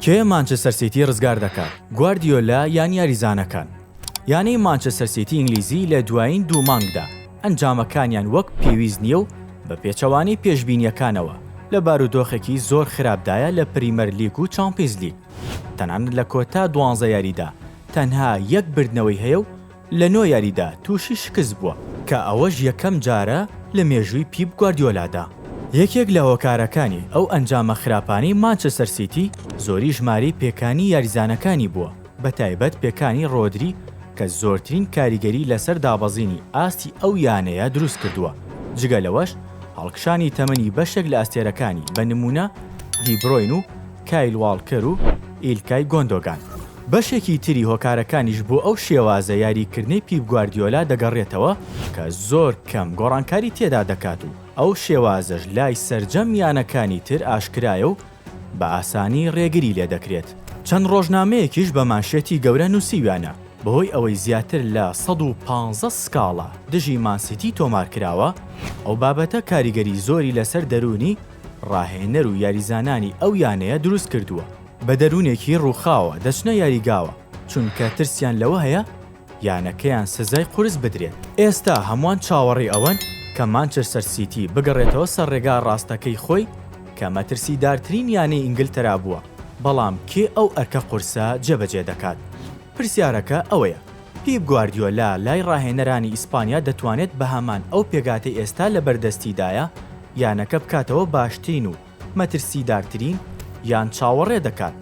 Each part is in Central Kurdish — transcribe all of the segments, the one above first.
کێ مانچستەر سیتی ڕزگار دەکات؟ گواردیۆلا یان یاریزانەکان؟ یانەی مانچستەر سیتی ئینگلیزی لە دوایین دوو مانگدا ئەنجامەکانیان وەک پێویست نییە و بە پێچەوانی پێشبینیەکانەوە لە بارودۆخێکی زۆر خراپدایە لە پریمەر لیگ و چامپیۆنز لیگ. تەنانەت لە کۆتا 12 یاریدا تەنها یەک بردنەوەی هەیە و لە 9 یاریدا تووشی شکست بووە کە ئەوەش یەکەم جارە لە مێژووی پیپ گواردیۆلادا. یەکێک لە هۆکارەکانی ئەو ئەنجامە خراپانی مانچستەر سیتی زۆری ژماری پێکانی یاریزانەکانی بووە، بە تایبەت پێکانی ڕۆدری کە زۆرترین کاریگەری لەسەر دابەزینی ئاستی ئەو یانەیە دروست کردووە. جگە لەوەش هەڵکشانی تەمەنی بەشێک لە ئەستێرەکانی بە نمونە دیبڕۆین و کایل واڵکەر و ئیلکای گۆندۆگان. بەشێکی تری هۆکارەکانیش بۆ ئەو شێوازە یاریکردنەی پیپ گواردیۆلا دەگەڕێتەوە کە زۆر کەم گۆڕانکاری تێدا دەکات و ئەو شێوازەش لای سەرجەم یانەکانی تر ئاشکرایە و بە ئاسانی ڕێگری لێ دەکرێت. چەند ڕۆژنامەیەکیش بە مانشێتی گەورە نووسیویانە بەهۆی ئەوەی زیاتر لە 115 سکاڵا دژی مانسیتی تۆمار کراوە، ئەو بابەتە کاریگەری زۆری لەسەر دەرونی ڕاهێنەر و یاریزانانی ئەو یانەیە دروست کردووە. بە دەرونێکی ڕووخاوە دەچنە یاریگاوە چونکە ترسیان لەوە هەیە یانەکەیان سزای قورس بدرێت. ئێستا هەمووان چاوەڕێی ئەوەن کە مانچستەر سیتی بگەڕێتەوە سەر ڕێگا ڕاستەکەی خۆی کە مەترسیدارترین یانەی ئینگلتەرا بووە. بەڵام کێ ئەو ئەرکە قورسە جێبەجێ دەکات؟ پرسیارەکە ئەوەیە. پیپ گواردیۆلا لای ڕاهێنەرانی ئیسپانیا دەتوانێت بە هەمان ئەو پێگاتەی ئێستا لە بەردەستیدایە یانەکە بکاتەوە باشترین و مەترسیدارترین یان چاوەڕێ دەکات.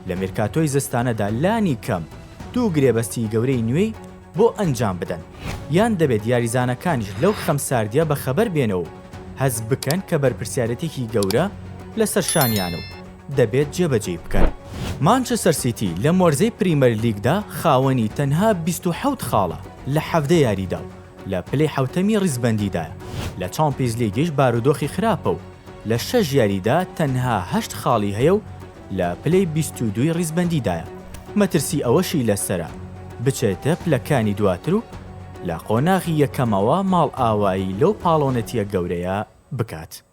لە مێرکاتۆی زستانەدا لانی کەم 2 گرێبەستی گەورەی نوێی بۆ ئەنجام بدەن، یان دەبێت یاریزانەکانیش لەو خەمساردیە بە خەبەر بێنەوە هەز بکەن کە بەرپرسیارەتێکی گەورە لەسەر شانیانە و دەبێت جێبەجێ بکەن. مانچستەر سیتی لە مۆرزەی پریمەر لیگدا خاوەنی تەنها 27 خاڵە لە 17 یاریدا و لە پلەی حوتەمی ڕیزبەندیدایە. لە چامپیۆنز لیگیش بارودۆخی خراپە و لە 6 یاریدا تەنها 8 خاڵی هەیە و لە پلەی 22 ڕیزبەندیدایە. مەترسی ئەوەشی لەسرە بچێتە پلەکانی دواتر و لە قۆناغی یەکەمەوە ماڵ ئاوایی لەو پاڵۆنەتیە گەورەیە بکات.